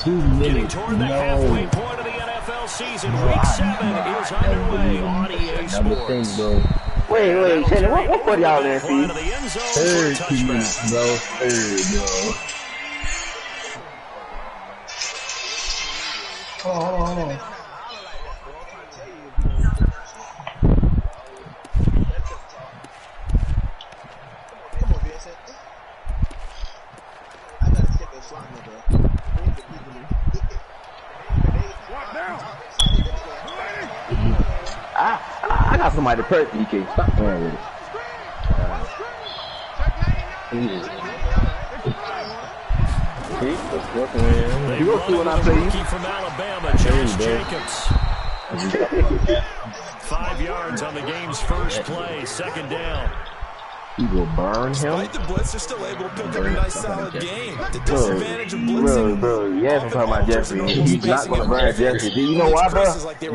Getting toward the halfway point of the NFL season. Week 7 is underway on EA Sports. Wait, Shannon, what put y'all in, Steve? Third, 2 minutes, bro. Hold on. I got somebody to perk DK. Stop playing with it. You go see what I say. Rookie from Alabama, Josh Jacobs. 5 yards on the game's first play, second down. You will burn him. Despite the blitz, they're still able to pick up a nice solid game. The disadvantage of blitzing. Bro, yes, I'm talking about Jeffrey. He's not going to burn Jeffrey. You know why, bro?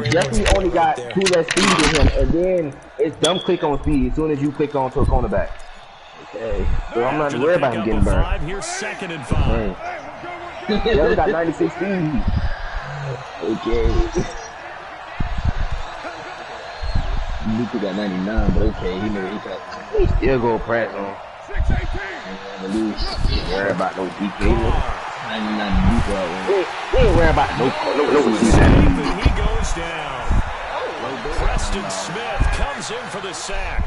Jeffrey only got 2 less speed than him, and then it's dumb click on speed as soon as you click on to a cornerback. Okay. So I'm not worried about him getting burned. Here's 2nd and 5. He only got 96 speed. Okay. Luka got 99, but okay, he still go press on. Worry about no DK. 99 Luka. We ain't worry about no He goes down. Preston Smith comes in for the sack.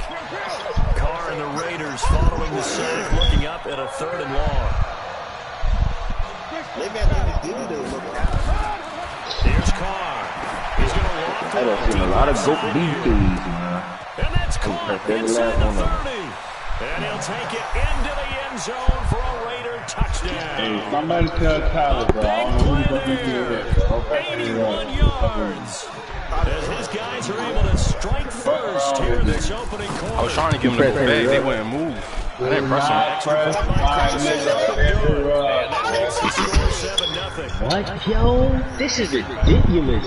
Carr and the Raiders following the sack, looking up at a 3rd and long. Here's Carr. He's going to walk. I done seen a lot of GOAT DKs, man. And that's caught inside the 30. And he'll take it into the end zone for a Raider touchdown. Hey, somebody tell Tyler, bro. I don't know who the fuck 81 yards. As his guys are able to strike first here in this opening quarter. I was trying to give him the bag. They wouldn't move. I didn't press him. What, yo? This is ridiculous.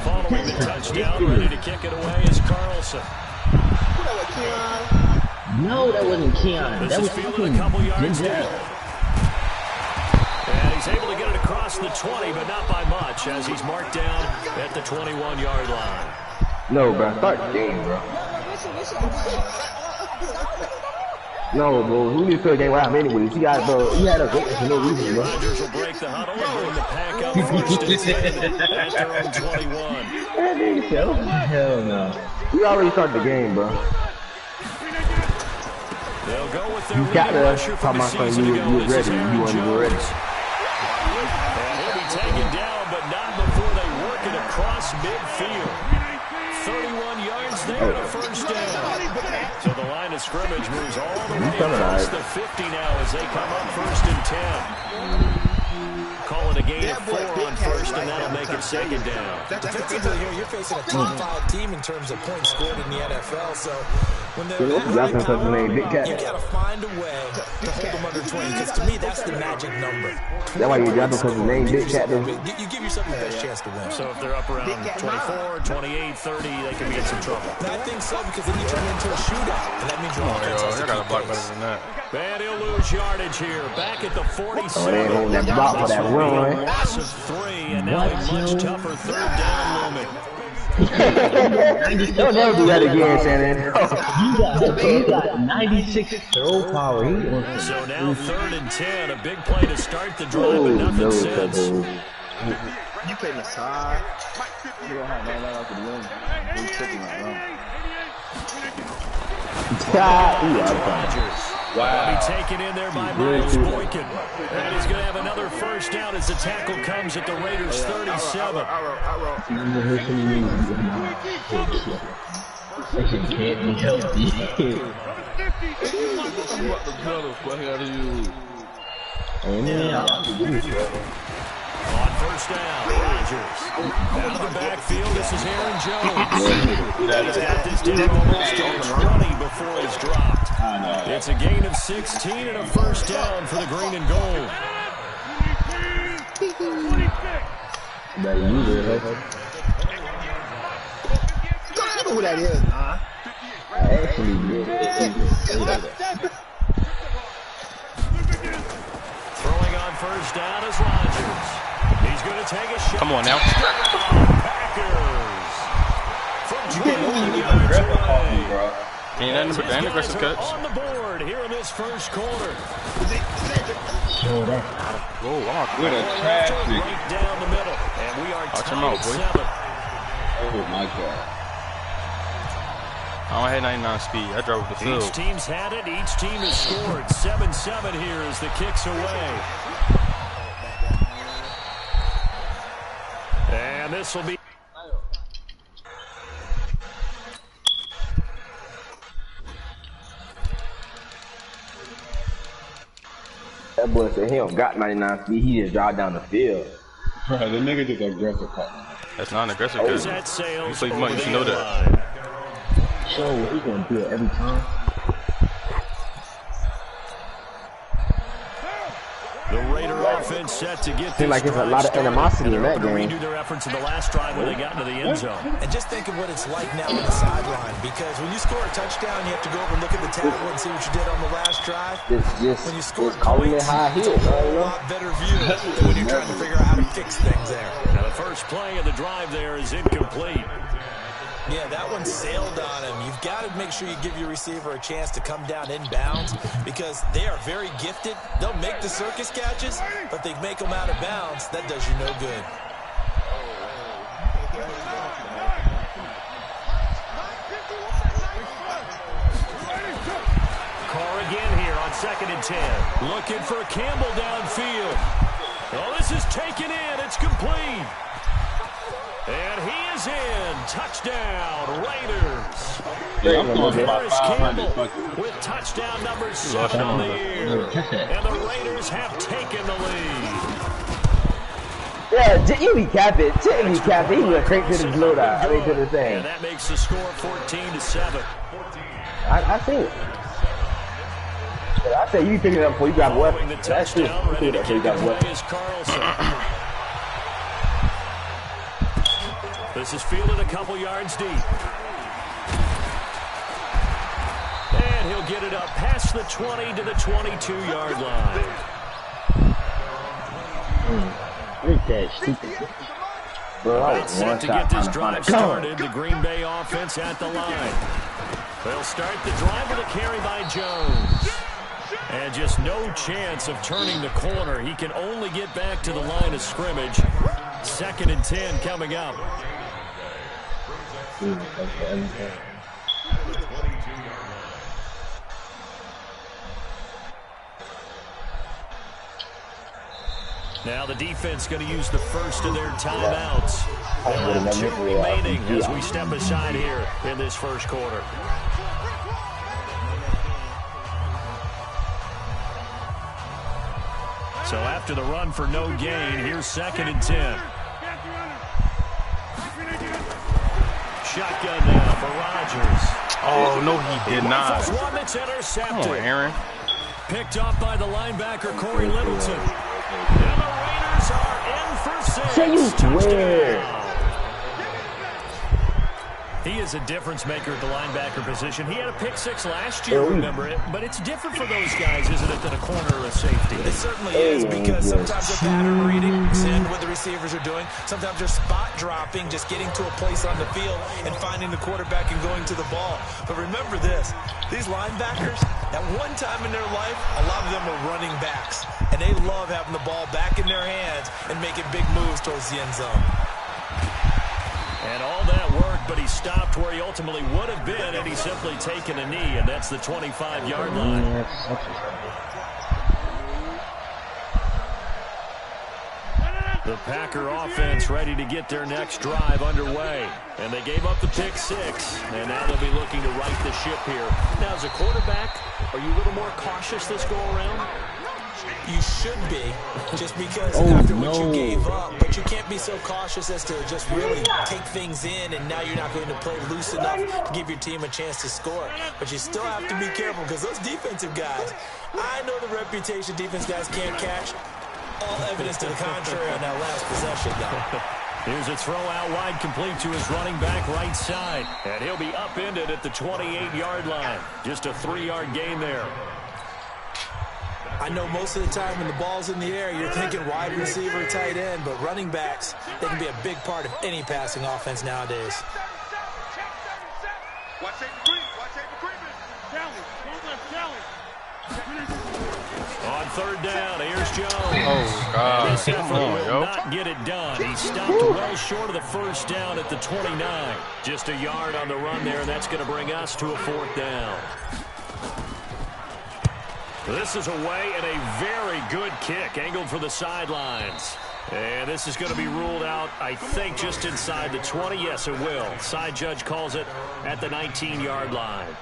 Following the touchdown, ready to kick it away is Carlson. No, that wasn't Keon. That was fucking a couple yards down. And he's able to get it across the 20, but not by much, as he's marked down at the 21-yard line. No, bro. Start the game, bro. No, bro. Who needs to game out anyways? He had a goal for no reason, bro. Rodgers will break the huddle and bring the pack up first and 10 at their own 21. Hell no. We already started the game, bro. They'll go with their You got to talk about saying you were ready. You weren't ready. And he'll be taken down, but not before they work it across midfield. 31 yards there and a first down. So the line of scrimmage moves all the way across the 50 now as they come up 1st and 10. Calling a gain of 4 on first, and that'll make it 2nd down. Defensively here, you're facing a top 5 team in terms of points scored in the NFL. So when they're you gotta find a way to hold them under 20. Because to me, that's the magic number. That's why you got because the name Big Cat. You give yourself the best chance to win. So if they're up around 24, 28, 30, they can be in some trouble. I think so, because then you turn it into a shootout, and that means your offense has to got a keep block pace. better than that. And he'll lose yardage here. Back at the 47. Oh, they ain't holding that block for that run. Loss of 3, and now a much tougher 3rd down looming. Don't never do that again, Shannon. You got 96 throw power. So now 3rd and 10. A big play to start the drive, but nothing since. You play the side. You don't have that out of the room. He's taking that Rodgers. Wow. Be taken in there by Miles Boykin. And he's going to have another first down as the tackle comes at the Raiders' 37. Can't be healthy. On first down, Rodgers. Out of the backfield, this is Aaron Jones. He's got this down almost to the 20 before he's dropped. It's a gain of 16 and a first down for the green and gold. You know who that is, huh? Throwing on first down is Rodgers. He's going to take a shot. Come on now. Packers. From 21 yards away. Ain't nothing but the aggressive cuts. On the board here in this first quarter. Whoa, wow. With a trash Right down the middle. And we are Watch him tied out, boy. 7. Oh my god. I don't have 99 speed. I drove the field. Each team's had it. Each team has scored. 7-7 here as the kick's away. And this will be... That boy said he don't got 99 speed. He just drive down the field. Bro, the nigga just aggressive cut. That's not an aggressive cut. You play money, you should know that. So he's gonna do it every time. The Raider offense set to get this. Seems like there's a lot of animosity in that game. Redo their efforts in the last drive when they got into the end zone. And just think of what it's like now on the sideline, because when you score a touchdown, you have to go over and look at the tablet and see what you did on the last drive. When you score calling it points, high heel, it's a whole lot better view than when you're trying to figure out how to fix things there. Now the first play of the drive there is incomplete. Yeah, that one sailed on him. You've got to make sure you give your receiver a chance to come down inbounds because they are very gifted. They'll make the circus catches, but they make them out of bounds. That does you no good. Carr again here on 2nd and 10. Looking for Campbell downfield. Oh, this is taken in. It's complete. And he is in. Touchdown, Raiders. Yeah, I'm going Paris about Campbell 500 with touchdown number 7 on the year. And the Raiders have taken the lead. Yeah, you be capping. He capping. He went straight to the loadout. I mean, to the thing. And that makes the score 14-7. I see it. I say you pick it up before you grab a weapon. The That's true. touchdown ready to You kick got a away weapon. is Carlson. This is fielded a couple yards deep. And he'll get it up past the 20 to the 22-yard line. Look at that stupid. That's set to get this drive started. The Green Bay offense at the line. They'll start the drive with a carry by Jones. And just no chance of turning the corner. He can only get back to the line of scrimmage. 2nd and 10 coming up. Now the defense going to use the first of their timeouts. They'll have 2 remaining as we step aside here in this first quarter. So after the run for no gain, here's 2nd and 10. Shotgun now for Rodgers. Oh, no, he did not. One that's intercepted. Come on, Aaron. Picked up by the linebacker, Corey Littleton. And the Raiders are in for 6. Say you swear. He is a difference maker at the linebacker position. He had a pick 6 last year, remember it. But it's different for those guys, isn't it, than a corner or a safety? It certainly is, because sometimes they're pattern reading, seeing what the receivers are doing. Sometimes they're spot dropping, just getting to a place on the field and finding the quarterback and going to the ball. But remember this, these linebackers, at one time in their life, a lot of them were running backs. And they love having the ball back in their hands and making big moves towards the end zone. And all that work, but he stopped where he ultimately would have been had he simply taken a knee, and that's the 25-yard line. The Packer offense ready to get their next drive underway. And they gave up the pick 6, and now they'll be looking to right the ship here. Now, as a quarterback, are you a little more cautious this go-around? You should be, just because after what you gave up, but you can't be so cautious as to just really take things in, and now you're not going to play loose enough to give your team a chance to score. But you still have to be careful, because those defensive guys, I know the reputation defense guys can't catch. All evidence to the contrary on that last possession, though. Here's a throw out wide, complete to his running back right side. And he'll be upended at the 28-yard line. Just a 3-yard gain there. I know most of the time when the ball's in the air, you're thinking wide receiver, tight end, but running backs, they can be a big part of any passing offense nowadays. On third down, here's Jones. Oh, God. This effort Come on, will yo. not get it done. He stopped well short of the first down at the 29. Just a yard on the run there, and that's going to bring us to a fourth down. This is away and a very good kick, angled for the sidelines. And this is going to be ruled out, I think, just inside the 20. Yes, it will. Side judge calls it at the 19-yard line.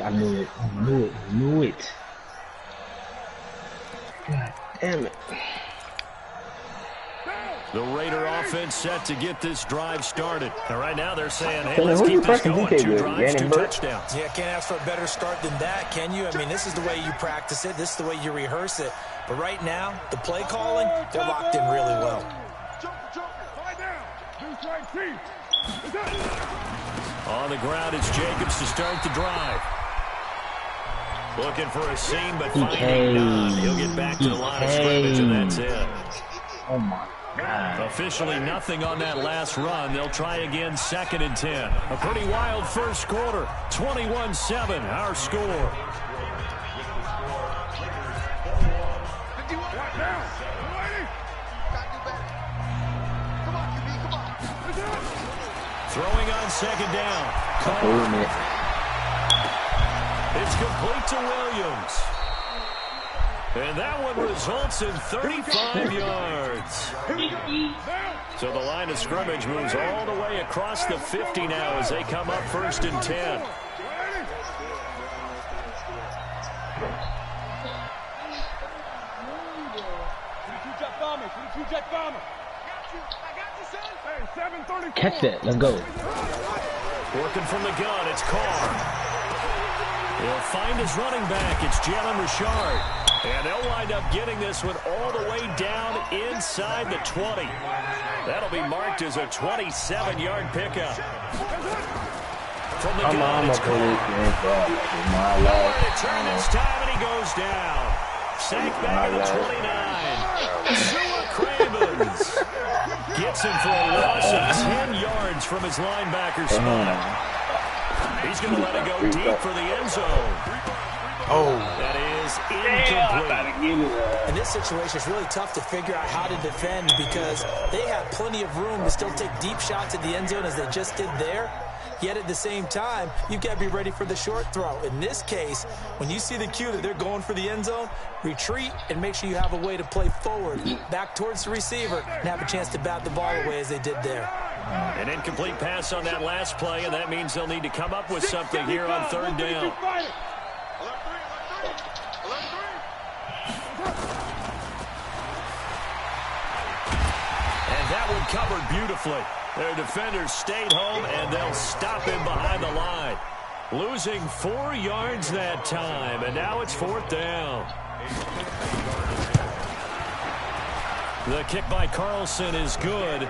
I knew it. I knew it. I knew it. God damn it. The Raider offense set to get this drive started. And right now they're saying, hey, Taylor, let's who you keep this pressing going. DK 2 with? drives, 2 Gannon Burke? touchdowns. Yeah, can't ask for a better start than that, can you? I mean, this is the way you practice it. This is the way you rehearse it. But right now, the play calling, they're locked in really well. On the ground, it's Jacobs to start the drive. Looking for a seam, but finding none. He'll get back to the line of scrimmage, and that's it. Oh my God. Officially nothing on that last run. They'll try again, 2nd and 10. A pretty wild first quarter. 21-7, our score. Throwing on 2nd down. It's complete to Williams. And that one results in 35 yards. So the line of scrimmage moves all the way across the 50 now as they come up 1st and 10. Catch that. Let's go. Working from the gun, it's Carr. He'll find his running back. It's Jalen Richard. And they'll wind up getting this one all the way down inside the 20. That'll be marked as a 27-yard pickup. From the gun, it's Carr. Nowhere to turn this time, and he goes down. Sacked back at the 29. Zua Cravens gets him for a loss of 10 yards from his linebacker spot. He's going to let it go deep for the end zone. Oh. That is incomplete. In this situation, it's really tough to figure out how to defend because they have plenty of room to still take deep shots at the end zone as they just did there. Yet at the same time, you've got to be ready for the short throw. In this case, when you see the cue that they're going for the end zone, retreat and make sure you have a way to play forward, back towards the receiver, and have a chance to bat the ball away as they did there. An incomplete pass on that last play, and that means they'll need to come up with something here on 3rd down. And that one covered beautifully. Their defenders stayed home, and they'll stop him behind the line. Losing 4 yards that time, and now it's 4th down. The kick by Carlson is good.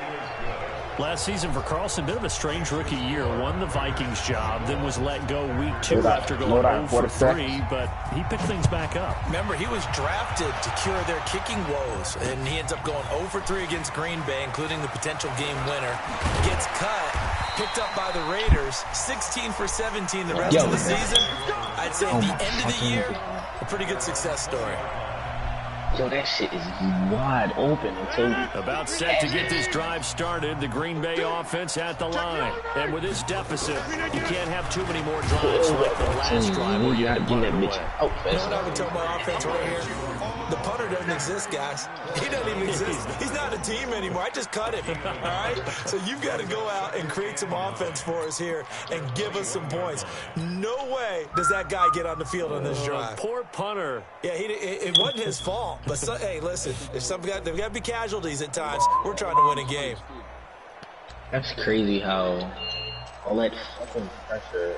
Last season for Carlson, bit of a strange rookie year. Won the Vikings job, then was let go week 2 after going 0 for 3, but he picked things back up. Remember, he was drafted to cure their kicking woes, and he ends up going 0 for 3 against Green Bay, including the potential game winner. Gets cut, picked up by the Raiders, 16 for 17 the rest of the season. I'd say at the end of the year, a pretty good success story. Yo, that shit is wide open. About set to get this drive started, the Green Bay offense at the line. And with this deficit, you can't have too many more drives like the last drive where you had to put it away. You know what I would tell my offense right here? The punter doesn't exist, guys. He doesn't even exist. He's not a team anymore. I just cut him, all right? So you've got to go out and create some offense for us here and give us some points. No way does that guy get on the field on this drive. Poor punter. Yeah, it wasn't his fault. But, hey, listen, there's got to be casualties at times. We're trying to win a game. That's crazy how all that fucking pressure.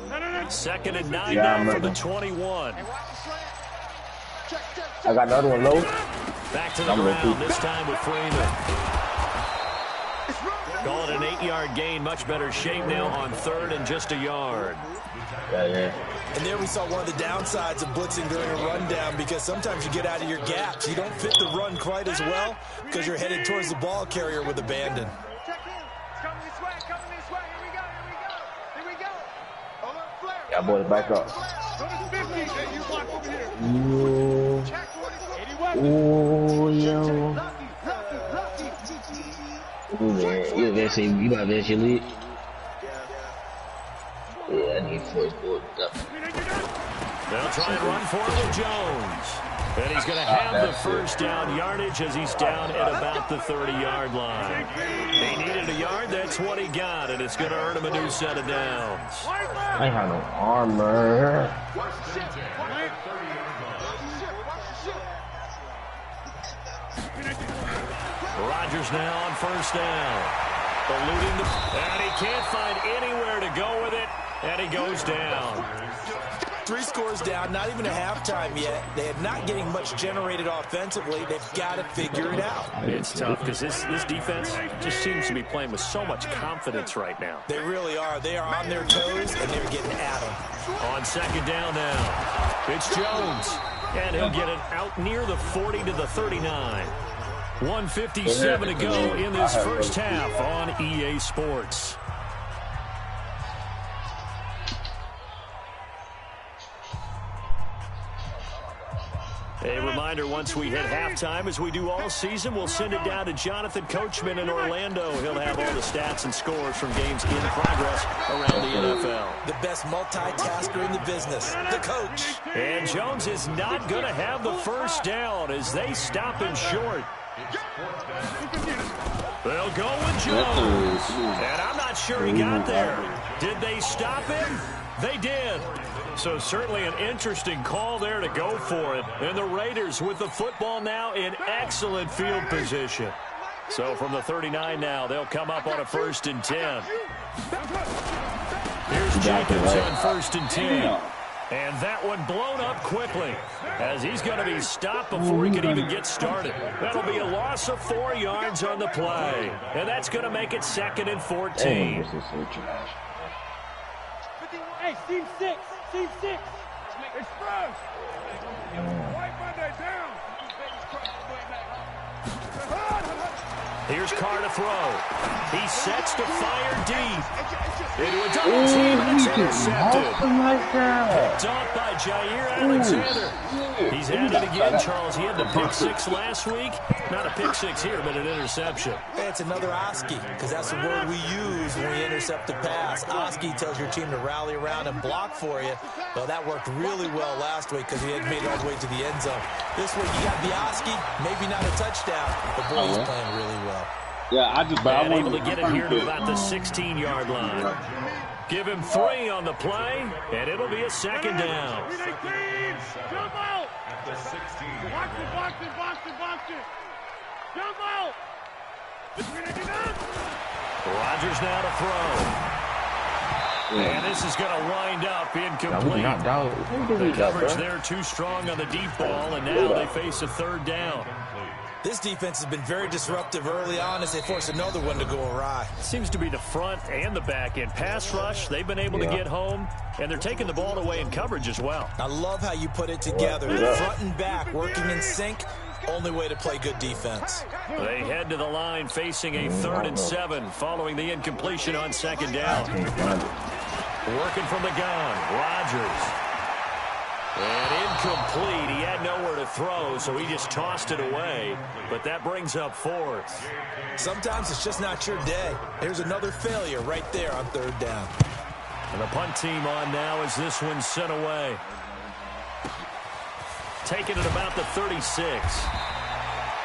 2nd and 9 now for the 21. I got another one low. Back to the ground, this time with Freeman. Call it an 8-yard gain. Much better shape now on 3rd and just a yard. Yeah. And there we saw one of the downsides of blitzing during a rundown, because sometimes you get out of your gaps. You don't fit the run quite as well because you're headed towards the ball carrier with abandon. Yeah, boy, back up. Ooh, yo. Ooh, man. You about to say lead? Yeah, I need first board. They'll try and run for it with Jones. And he's going to have the first down yardage as he's down at about the 30-yard line. He needed a yard. That's what he got, and it's going to earn him a new set of downs. I have no armor. Rodgers now on first down. Eluding the... And he can't find anywhere to go with it, and he goes down. 3 scores down, not even a halftime yet. They are not getting much generated offensively. They've got to figure it out. It's tough because this defense just seems to be playing with so much confidence right now. They really are. They are on their toes, and they're getting at them. On second down now, it's Jones. And he'll get it out near the 40 to the 39. 1:57 to go in this first half on EA Sports. A reminder, once we hit halftime, as we do all season, we'll send it down to Jonathan Coachman in Orlando. He'll have all the stats and scores from games in progress around the NFL. The best multitasker in the business, the coach. And Jones is not going to have the first down as they stop him short. They'll go with Jones. And I'm not sure he got there. Did they stop him? They did. So certainly an interesting call there to go for it. And the Raiders with the football now in excellent field position. So from the 39 now, they'll come up on a 1st and 10. Here's Jacobs on 1st and 10. And that one blown up quickly as he's going to be stopped before he can even get started. That'll be a loss of 4 yards on the play. And that's going to make it 2nd and 14. Hey, team 6. Team 6. Express. White Monday down. Here's Carr to throw. He sets to fire deep. Into a double team, and it's intercepted. Picked off by Jair Alexander. He's at it again, Charles. He had the pick 6 last week. Not a pick 6 here, but an interception. Hey, it's another Oski, because that's the word we use when we intercept the pass. Oski tells your team to rally around and block for you. Well, that worked really well last week because he had made it all the way to the end zone. This week, you got the Oski, maybe not a touchdown, but boy, he's playing really well. Yeah, I and able to get it here to about the 16-yard line. Give him 3 on the play, and it'll be a 2nd down. Jump out! At the 16. Box it, box it, box it, box it. Jump out! Rodgers now to throw. And this is going to wind up incomplete. The coverage there too strong on the deep ball, and now they face a 3rd down. This defense has been very disruptive early on as they force another one to go awry. Seems to be the front and the back end. Pass rush, they've been able to get home, and they're taking the ball away in coverage as well. I love how you put it together. Front and back working in sync. Only way to play good defense. They head to the line facing a 3rd and 7 following the incompletion on 2nd down. Working from the gun, Rodgers. And incomplete. He had nowhere to throw, so he just tossed it away. But that brings up 4th. Sometimes it's just not your day. There's another failure right there on 3rd down. And the punt team on now as this one's sent away. Taking it about the 36.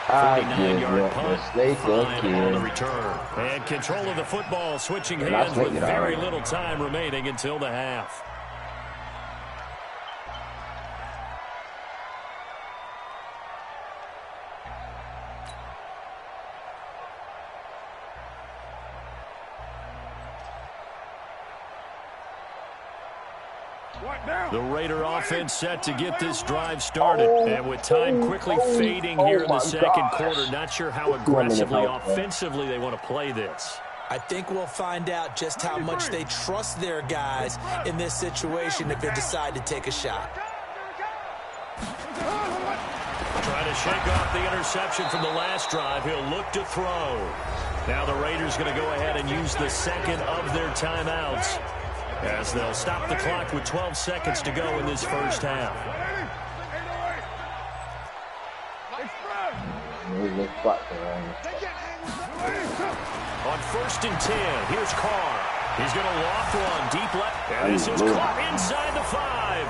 49-yard punt, 5 on the return. And control of the football switching hands with very little time remaining until the half. The Raider offense set to get this drive started. And with time quickly fading here in the second quarter, not sure how aggressively, offensively they want to play this. I think we'll find out just how much they trust their guys in this situation if they decide to take a shot. Trying to shake off the interception from the last drive. He'll look to throw. Now the Raiders going to go ahead and use the second of their timeouts, as they'll stop the clock with 12 seconds to go in this first half. On 1st and 10, here's Carr. He's going to loft one deep left. And this is caught inside the 5.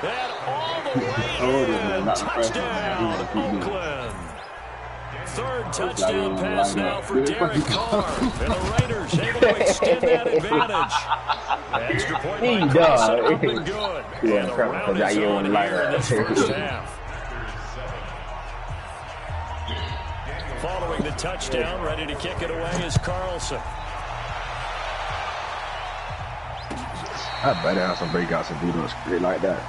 And all the way in. Touchdown, Oakland. Third touchdown pass now for Derek Carr. And the Raiders able to extend that advantage. Extra point by Carson, up and good. And the round is on here in this first half. Following the touchdown, ready to kick it away is Carlson. I better have some breakouts and do those straight like that.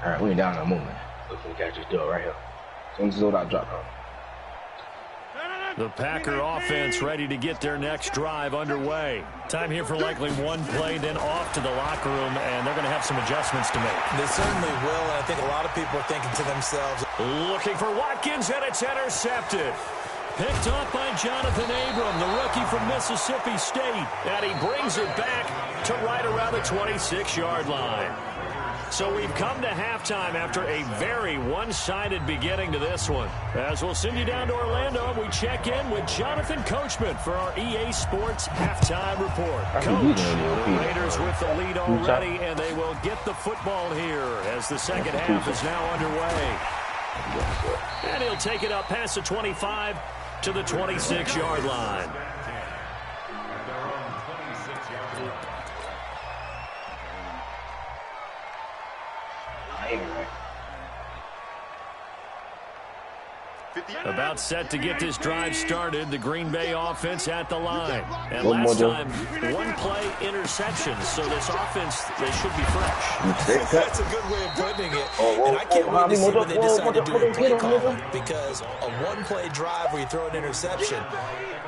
Alright, we ain't down no movement. Look, we catch this deal right here. As soon as it's all that drop on. The Packer offense ready to get their next drive underway. Time here for likely one play, then off to the locker room, and they're going to have some adjustments to make. They certainly will, and I think a lot of people are thinking to themselves, looking for Watkins, and it's intercepted. Picked off by Jonathan Abram, the rookie from Mississippi State, and he brings it back to right around the 26-yard line. So we've come to halftime after a very one-sided beginning to this one. As we'll send you down to Orlando, we check in with Jonathan Coachman for our EA Sports Halftime Report. Coach, the Raiders with the lead already, and they will get the football here as the second half is now underway. And he'll take it up past the 25 to the 26-yard line. About set to get this drive started, the Green Bay offense at the line. And last time, one play interception, so this offense, they should be fresh. That's a good way of putting it. And I can't wait to see what they decide to do with play calling, because a one-play drive where you throw an interception,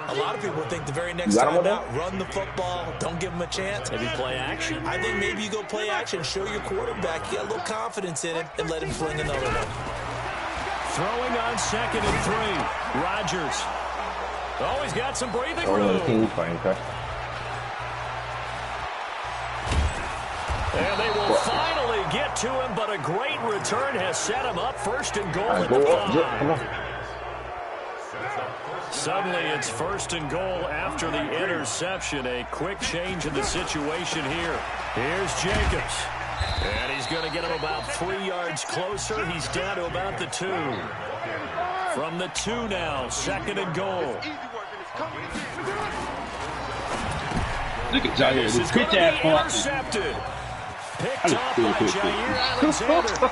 a lot of people think the very next time out, run the football, don't give them a chance. Maybe play action? I think maybe you go play action, show your quarterback you got a little confidence in him, and let him fling another one. Throwing on 2nd and 3. Rodgers. Oh, he's got some breathing room. And they will finally get to him, but a great return has set him up 1st and goal at the 5. Suddenly it's 1st and goal after the interception. A quick change in the situation here. Here's Jacobs. And he's going to get him about 3 yards closer. He's down to about the 2. From the 2 now, 2nd and goal. Look at Jair, this bitch ass intercepted. Picked up by Jair Alexander.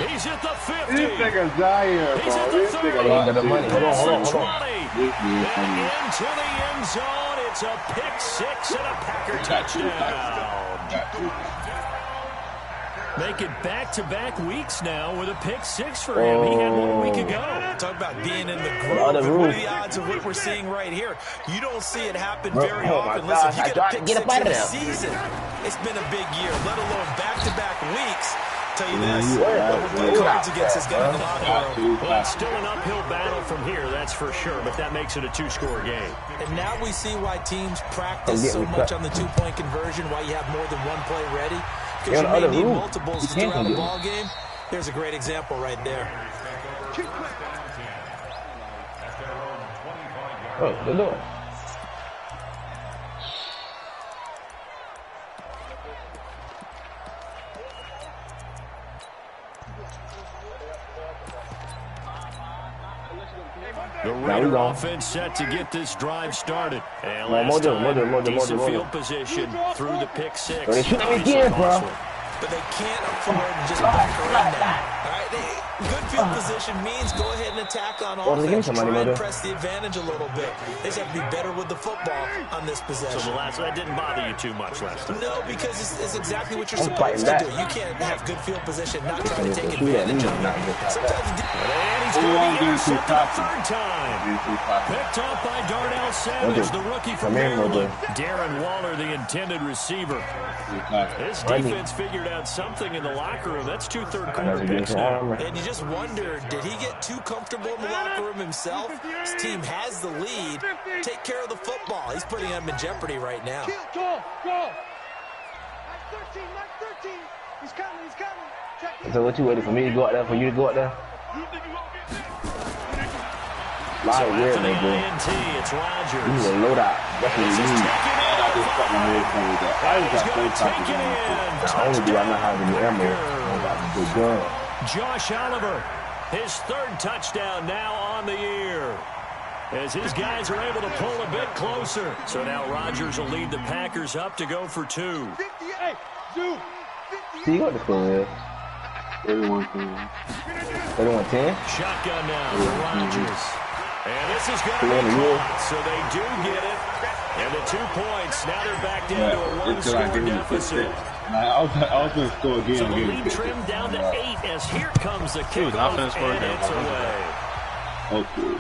He's at the 50. This nigga Jair, He's at the 30. Hold on. Past the 20. And into the end zone. It's a pick 6 and a Packer touchdown. Make it back-to-back weeks now with a pick 6 for him. He had 1 week ago. Talk about being in the groove. And what are the odds of what we're seeing right here? You don't see it happen very often. Listen, you get a pick 6 in a season. It's been a big year, let alone back-to-back weeks. Tell you this, we'll play cards against this guy in the locker room. Well, it's still an uphill battle from here, that's for sure, but that makes it a 2-score game. And now we see why teams practice so much on the 2-point conversion, why you have more than one play ready. Because you may need multiples throughout the ball game. There's a great example right there. Oh, good Lord. The Raider offense set to get this drive started. And last time, decent field position through the pick 6. They shoot him again, bro. But they can't afford to just back around that. All right, Good field position means go ahead and attack on offense. Try and press the advantage a little bit. They just have to be better with the football on this possession. So that didn't bother you too much last time? No, because it's exactly what you're supposed to do. You can't have good field position, not try to take advantage of it. Sometimes and he's going to intercept the third time. Picked off by Darnell Savage, the rookie from Maryland. Darren Waller, the intended receiver. This defense figured out something in the locker room. That's 2 third-quarter picks now. And you just wonder, did he get too comfortable in the locker room himself? His team has the lead. Take care of the football. He's putting them in jeopardy right now. Go. 13. He's coming. So what you waiting for me to go out there? For you to go out there? So after the INT, it's Rodgers. You need a loadout. That's what you need. I'm not having the ammo. I got the gun. Josh Oliver, his 3rd touchdown now on the year. As his guys are able to pull a bit closer. So now Rodgers will lead the Packers up to go for 2. See, you got the score here. 31-10. 31-10? Shotgun now for Rodgers. And this is going to be caught, so they do get it. And the 2 points, now they're back down to a 1-score deficit. I was going to score again. So the lead trimmed down to 8 as here comes the kickoff, and it's away. Okay.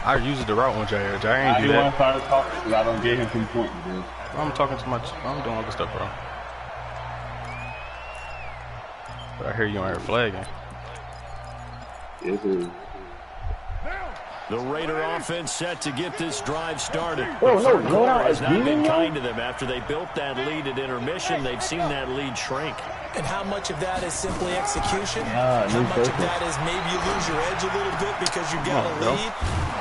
I used the route on Jair. Jair ain't do that. I don't get him from point, dude. I'm talking too much. I'm doing other stuff, bro. But I hear you on here flagging. Yes, sir. The Raider offense set to get this drive started. Oh, the no, third quarter has not no, been no. kind to them. After they built that lead at intermission, they've seen that lead shrink. And how much of that is simply execution? Yeah, how much of that is maybe you lose your edge a little bit because you've got a lead?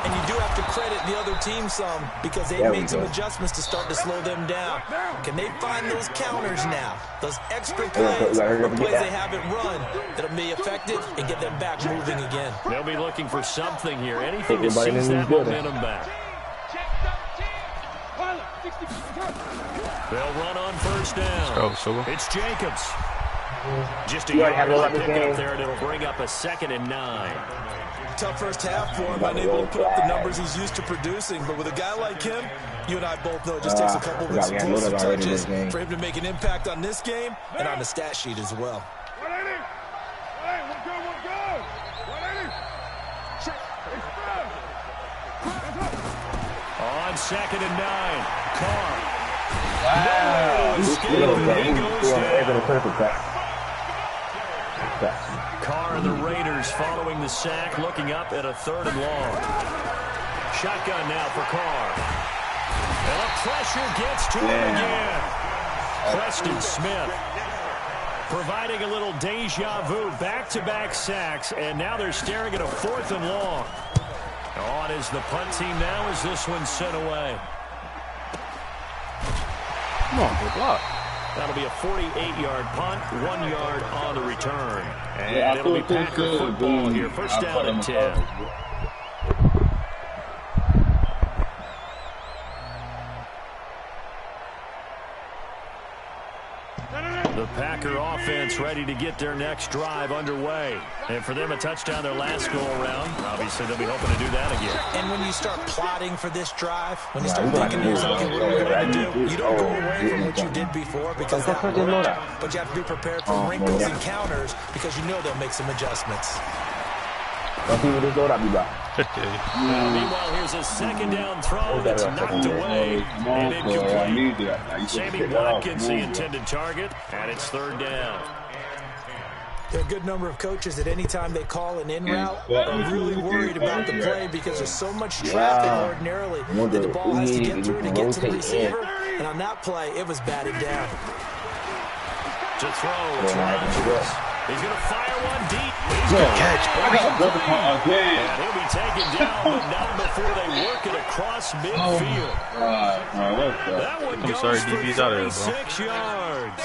And you do have to credit the other team some because they've made some adjustments to start to slow them down. Can they find those counters now? Those extra plays, or plays they haven't run that'll be effective and get them back moving again. They'll be looking for something here. Anything to seize that momentum back. They'll run on first down. It's Jacobs. Just a yard to pick up there, and it'll bring up a 2nd and 9. Tough first half for him, unable to put up the numbers he's used to producing. But with a guy like him, you and I both know it just takes a couple of explosive touches for him to make an impact on this game and on the stat sheet as well. On 2nd and 9, Carr. Wow. He goes down. Carr and the Raiders following the sack, looking up at a 3rd and long. Shotgun now for Carr. And the pressure gets to him again. Preston Smith providing a little deja vu, back-to-back sacks, and now they're staring at a 4th and long. On is the punt team now as this one's sent away. Come on, good block. That'll be a 48-yard punt, 1 yard on the return. And it'll be Packer football here. First down and 10. The Packer offense ready to get their next drive underway. And for them, a touchdown their last go-around. Obviously, they'll be hoping to do that again. And when you start plotting for this drive, when you start thinking to yourself, okay, what are we going to do? You don't go away from what you did before because that worked. But you have to be prepared for wrinkles and counters because you know they'll make some adjustments. Meanwhile, here's a 2nd down throw that's knocked away and incomplete. Sammy Watkins, the intended target, and it's 3rd down. There are a good number of coaches at any time they call an in route are really worried about the play because there's so much traffic ordinarily that the ball has to get through to get to the receiver. And on that play, it was batted down. To throw, it's Rodgers. He's going to fire one deep. He's going to catch. And he'll be taken down, but not before they work it across midfield. That one goes for 36 yards.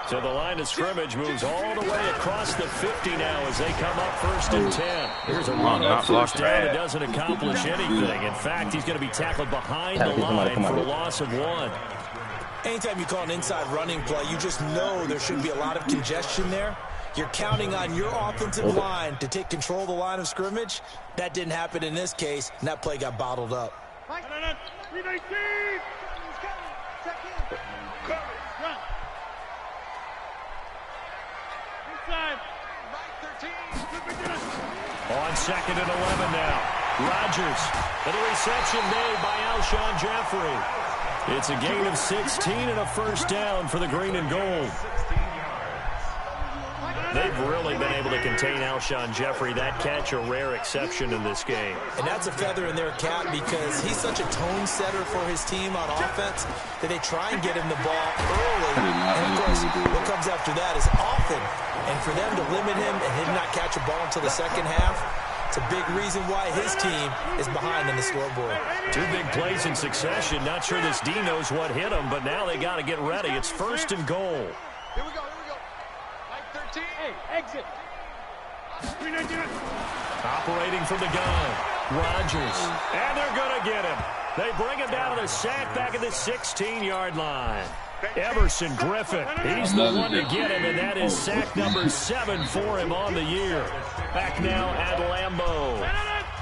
So the line of scrimmage moves all the way across the 50 now as they come up 1st and 10. Here's a run on 1st down that doesn't accomplish anything. In fact, he's going to be tackled behind the line for a loss of 1. Anytime you call an inside running play, you just know there should be a lot of congestion there. You're counting on your offensive line to take control of the line of scrimmage. That didn't happen in this case, and that play got bottled up. On 2nd and 11 now. Rodgers. And a reception made by Alshon Jeffrey. It's a gain of 16 and a first down for the green and gold. They've really been able to contain Alshon Jeffrey. That catch a rare exception in this game. And that's a feather in their cap because he's such a tone setter for his team on offense that they try and get him the ball early. And, of course, what comes after that is often. And for them to limit him and him not catch a ball until the second half, it's a big reason why his team is behind on the scoreboard. 2 big plays in succession. Not sure this D knows what hit him, but now they got to get ready. It's 1st and goal. Here we go. Mike 13. Hey, exit. Operating from the gun. Rodgers. And they're going to get him. They bring him down to the sack back at the 16-yard line. Everson Griffin, he's the one to get him, and that is sack number 7 for him on the year. Back now at Lambeau.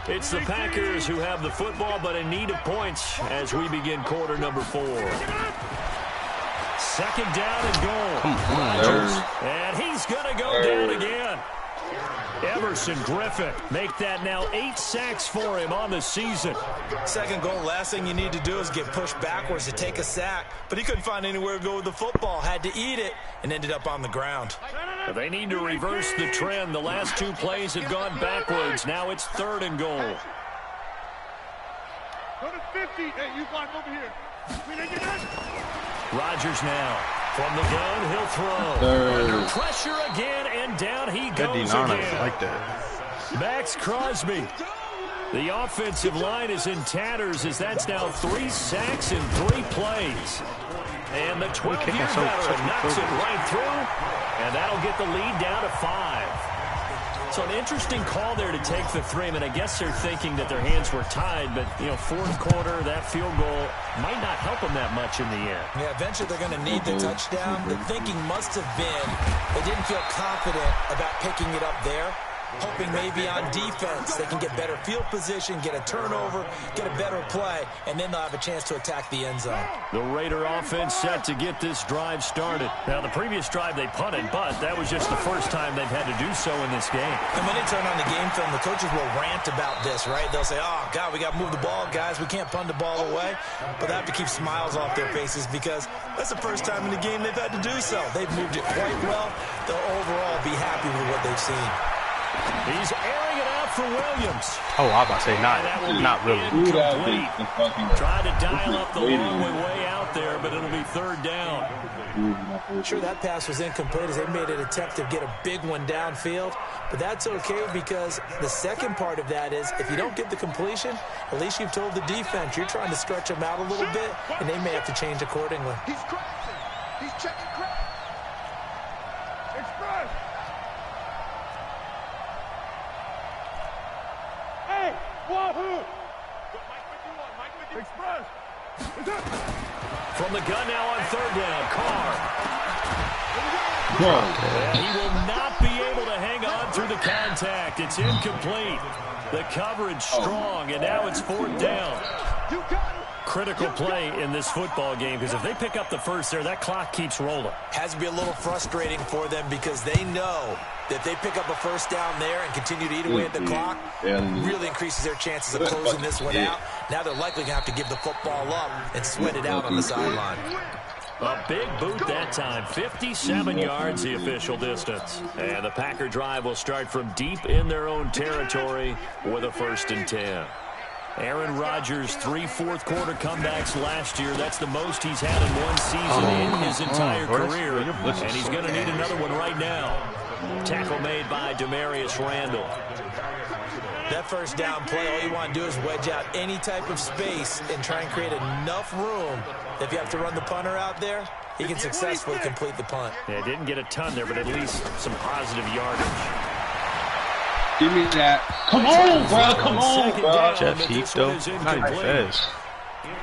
It's the Packers who have the football, but in need of points as we begin quarter number 4. 2nd down and goal. Rodgers, and he's going to go down again. Everson Griffin make that now 8 sacks for him on the season. 2nd goal, last thing you need to do is get pushed backwards to take a sack. But he couldn't find anywhere to go with the football, had to eat it, and ended up on the ground. They need to reverse the trend. The last 2 plays have gone backwards. Now it's 3rd and goal. Go to 50. Hey, you block over here. Rodgers now. From the gun, he'll throw. Under pressure again, and down he goes again. Like that. Max Crosby. The offensive line is in tatters as that's now 3 sacks in 3 plays. And the 12-year veteran knocks it right through, and that'll get the lead down to 5. So an interesting call there to take the 3. I mean, I guess they're thinking that their hands were tied, but, you know, 4th quarter, that field goal might not help them that much in the end. Yeah, eventually they're going to need the touchdown. The thinking must have been they didn't feel confident about picking it up there, hoping maybe on defense they can get better field position, get a turnover, get a better play, and then they'll have a chance to attack the end zone. The Raider offense set to get this drive started. Now, the previous drive they punted, but that was just the first time they've had to do so in this game. And when they turn on the game film, the coaches will rant about this, right? They'll say, oh, God, we got to move the ball, guys. We can't punt the ball away. But they have to keep smiles off their faces because that's the first time in the game they've had to do so. They've moved it quite well. They'll overall be happy with what they've seen. He's airing it out for Williams. Oh, I was about to say not really. Incomplete. Trying to dial up the long way out there, but it'll be 3rd down. Sure, that pass was incomplete as they made an attempt to get a big one downfield, but that's okay because the second part of that is if you don't get the completion, at least you've told the defense you're trying to stretch them out a little bit, and they may have to change accordingly. He's crashing. He's checking crash. Express. Hey, wahoo! Express. From the gun now on 3rd down, Carr. And he will not be able to hang on through the contact. It's incomplete. The coverage strong, and now it's 4th down. Critical play in this football game because if they pick up the first there, that clock keeps rolling. Has to be a little frustrating for them because they know that if they pick up a first down there and continue to eat away at the clock, really increases their chances of closing this one out. Now they're likely going to have to give the football up and sweat it out on the sideline. A big boot that time, 57 yards the official distance. And the Packer drive will start from deep in their own territory with a 1st and 10. Aaron Rodgers, 3 fourth-quarter comebacks last year. That's the most he's had in one season in his entire career. And he's going to need another one right now. Tackle made by Demarius Randall. That first down play, all you want to do is wedge out any type of space and try and create enough room. If you have to run the punter out there, he can successfully complete the punt. Yeah, didn't get a ton there, but at least some positive yardage. Give me that. Come on, bro. Come on, bro. Jeff Heath, though. Not even fast.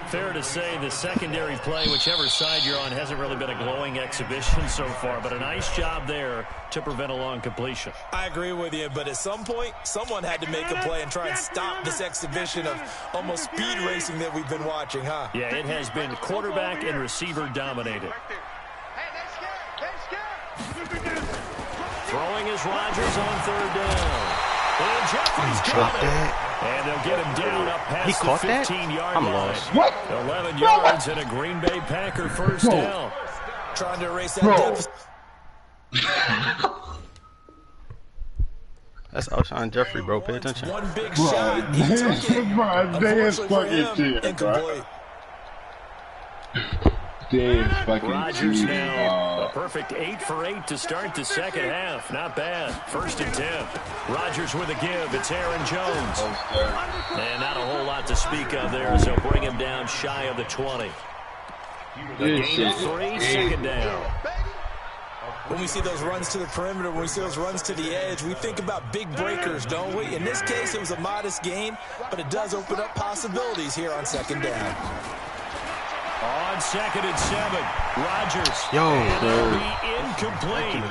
Fair to say the secondary play, whichever side you're on, hasn't really been a glowing exhibition so far, but a nice job there to prevent a long completion. I agree with you, but at some point, someone had to make a play and try and stop this exhibition of almost speed racing that we've been watching, huh? Yeah, it has been quarterback and receiver dominated. Throwing is Rodgers on 3rd down. And Jeffrey's got it. And they'll get him down up past the 15-yard line. Lost. What? 11 yards and a Green Bay Packer first down. Trying to erase that deficit. That's Alshon Jeffrey, bro. Pay attention. One big shot. He took it. Unfortunately for him, incomplete. Rodgers now a perfect 8 for 8 to start the second half. Not bad. 1st and 10. Rodgers with a give. It's Aaron Jones. And not a whole lot to speak of there as they'll bring him down shy of the 20. A gain of 3, 2nd down. When we see those runs to the perimeter, when we see those runs to the edge, we think about big breakers, don't we? In this case, it was a modest gain, but it does open up possibilities here on 2nd down. On 2nd and 7, Rodgers. Yo, be incomplete.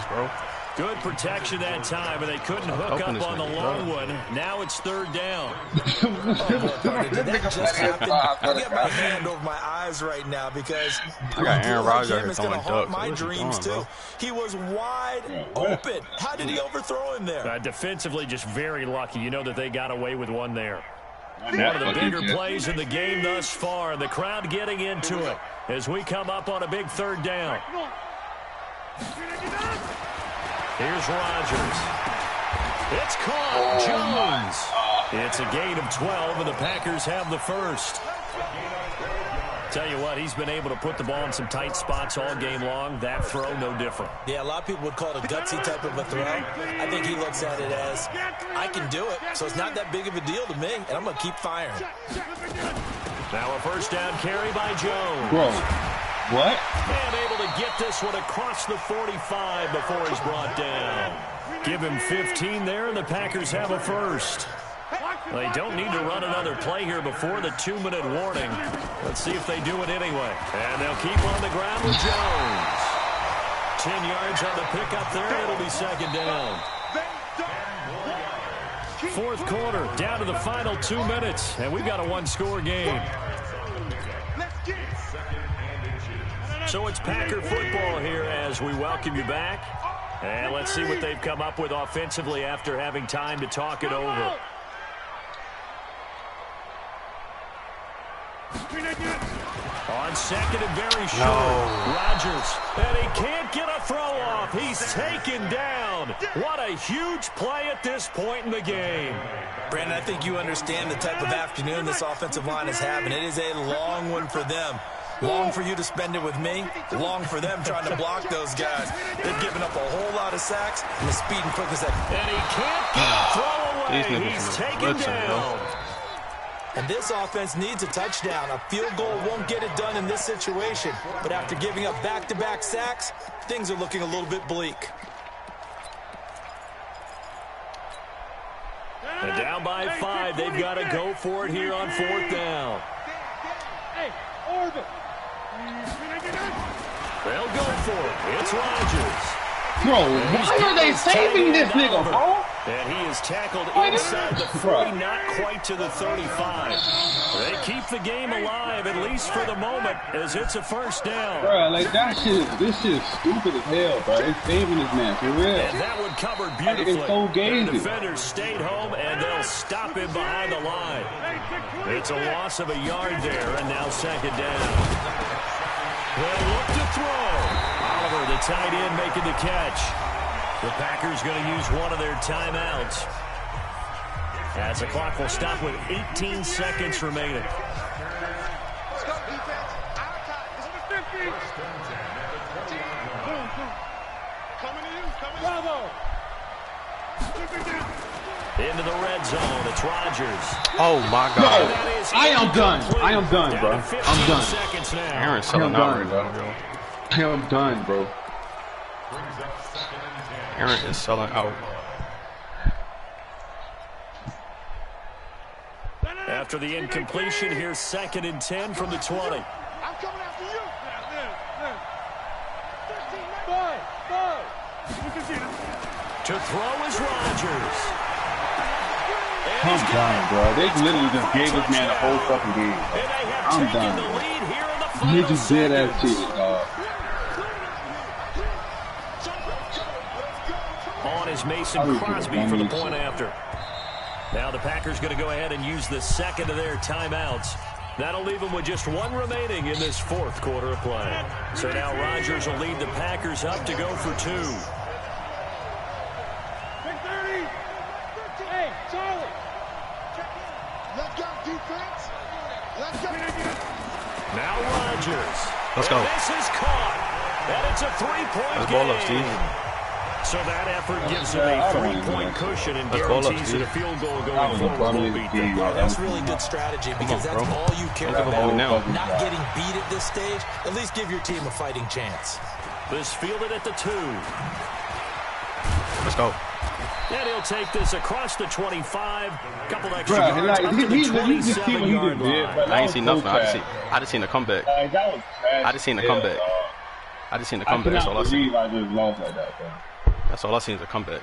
Good protection that time, and they couldn't hook up on the long one. Now it's 3rd down. Did that just happen? I'll get my hand over my eyes right now because I got Aaron Rodgers it's going to haunt ducks. my dreams too. He was wide open. How did he overthrow him there? Defensively, just very lucky. You know that they got away with one there. One of the bigger plays in the game thus far. The crowd getting into it as we come up on a big 3rd down. Here's Rodgers. It's caught. Jones. It's a gain of 12, and the Packers have the first. Tell you what, he's been able to put the ball in some tight spots all game long. That throw, no different. Yeah, a lot of people would call it a gutsy type of a throw. I think he looks at it as, I can do it, so it's not that big of a deal to me, and I'm going to keep firing. Now a 1st down carry by Jones. Bro, what? And able to get this one across the 45 before he's brought down. Give him 15 there, and the Packers have a first. Well, they don't need to run another play here before the 2-minute warning. Let's see if they do it anyway. And they'll keep on the ground with Jones. 10 yards on the pickup there. It'll be 2nd down. 4th quarter, down to the final 2 minutes. And we've got a 1-score game. So it's Packer football here as we welcome you back. And let's see what they've come up with offensively after having time to talk it over. On 2nd and very short, Rodgers, and he can't get a throw off. He's taken down. What a huge play at this point in the game. Brandon, I think you understand the type of afternoon this offensive line is having. It is a long one for them. Long for you to spend it with me. Long for them trying to block those guys. They've given up a whole lot of sacks, and the speed and quickness. And he can't get a throw away. He's taken down. And this offense needs a touchdown. A field goal won't get it done in this situation. But after giving up back-to-back sacks, things are looking a little bit bleak. And down by 5, they've got to go for it here on 4th down. They'll go for it. It's Rodgers. Bro, why are they saving this nigga, bro? And he is tackled inside the 40, not quite to the 35. They keep the game alive, at least for the moment, as it's a 1st down. Bro, like this shit is stupid as hell, bro. They're saving this man, for real. And that one covered beautifully. It's so gazy. The defenders stayed home, and they'll stop him behind the line. It's a loss of a yard there, and now 2nd down. They'll look to throw. Oliver, the tight end, making the catch. The Packers going to use one of their timeouts. As the clock will stop with 18 seconds remaining. Let's go, defense. Our time. This is the 50. Coming to you. Bravo. Into the red zone. It's Rodgers. Oh, my God. I am done. I am done, bro. I'm done. Aaron's selling out right now, bro. I am done, bro. Aaron is selling out. After the incompletion, here's 2nd and 10 from the 20. I'm coming after you. To throw is Rodgers. I'm done, bro. They literally just gave this man the whole fucking game. I'm done. They just dead ass cheated, dog. On is Mason Crosby for the point after. Now the Packers going to go ahead and use the 2nd of their timeouts. That'll leave them with just 1 remaining in this 4th quarter of play. So now Rodgers will lead the Packers up to go for 2. Hey, Charlie. Let's go, defense. Let's go. Now Rodgers. Let's go. This is caught. And it's a 3-point Let's game. ball up, Steve. So that effort gives them a 3-point cushion and guarantees that a field goal going forward will beat them. That's really good strategy because that's all you care about. Not getting beat at this stage. At least give your team a fighting chance. This fielded at the 2. Let's go. And he'll take this across the 25. Couple extra yards like, up to the 27-yard line. I ain't seen nothing. I just seen a comeback. I just seen a comeback. I just seen the comeback. That's all I see. I just lost like that, bro. That's all I seen is a comeback.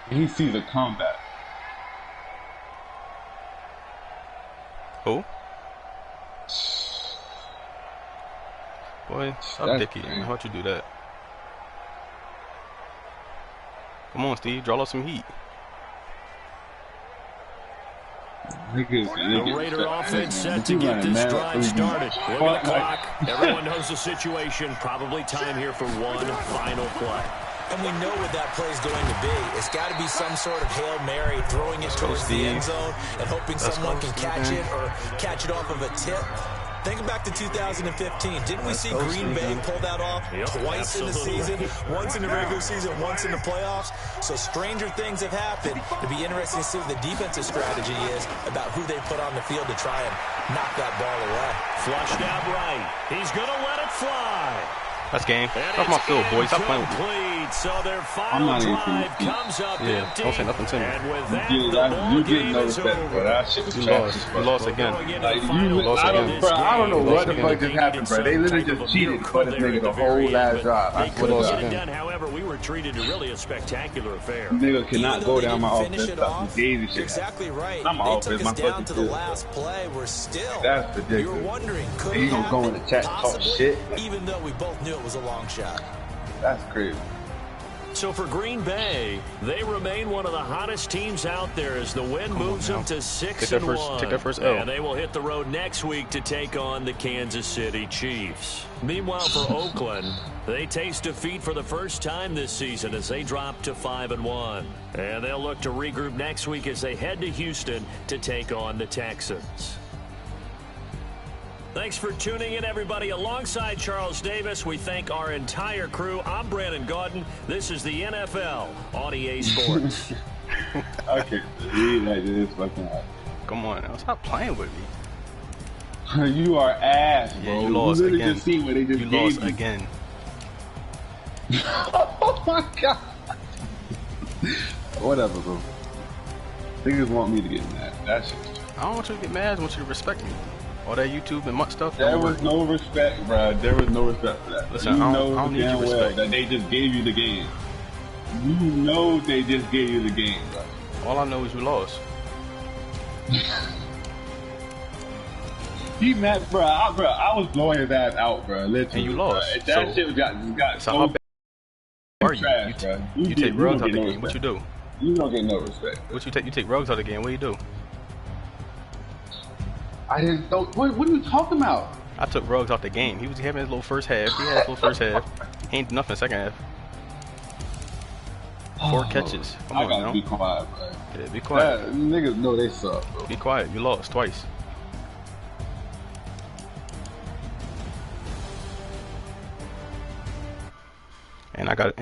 He sees a comeback. Who? Boy, stop dicky. How'd you do that? Come on, Steve. Draw up some heat. The Raider offense set to get this drive started. Look at the clock. Everyone knows the situation. Probably time here for one final play. And we know what that play is going to be. It's got to be some sort of Hail Mary, throwing it towards the end zone and hoping someone can catch it or catch it off of a tip. Think back to 2015. Didn't we see Green Bay pull that off twice in the season? Once in the regular season, once in the playoffs. So stranger things have happened. It'd be interesting to see what the defensive strategy is about who they put on the field to try and knock that ball away. Flushed out right. He's going to let it fly. That's game. Off my field, boys. Stop playing with me. So their final drive comes up empty. Don't say nothing to me. And with that, the ball game is over. You lost. You lost again. I don't know what the fuck just happened, bro. They literally just cheated for this nigga the whole last drive. I swear to God. However, we were treated to really a spectacular affair. Nigga cannot go down my offense. You're exactly right. They took us down to the last play. We're still. That's ridiculous. You were wondering, could he gonna go in the chat and talk shit? Even though we both knew it was a long shot. That's crazy. So for Green Bay, they remain one of the hottest teams out there as the win moves them to 6-1. Take that first L. And they will hit the road next week to take on the Kansas City Chiefs. Meanwhile, for Oakland, they taste defeat for the first time this season as they drop to 5-1. And they'll look to regroup next week as they head to Houston to take on the Texans. Thanks for tuning in, everybody. Alongside Charles Davis, we thank our entire crew. I'm Brandon Gaudin. This is the NFL on EA Sports. Okay, like this fucking hot. Come on now. Stop playing with me. You are ass, bro. Yeah, you lost you again. Just see what they just you gave lost you. again. Oh my God. Whatever, bro. Niggas want me to get mad. That's it. I don't want you to get mad. I want you to respect me. All that YouTube and much stuff. There was no respect, bro. There was no respect for that. Listen, you I know don't need your damn well respect. that they just gave you the game. You know they just gave you the game, bro. All I know is you lost. He mad, bro. I was blowing his ass out, bro. Literally, And you lost. Bro. That shit got So so how bad are you? trash, bro. You take rugs out the game. What you do? You don't get no respect. Bro. What you take? You take rugs out the game. What you do? I didn't. What are you talking about? I took rugs out the game. He was having his little first half. He had his little first half. He ain't do nothing second half. 4 catches. Come on, I gotta now. be quiet, bro. Yeah, be quiet. Niggas know they suck, bro. Be quiet. You lost twice. And I got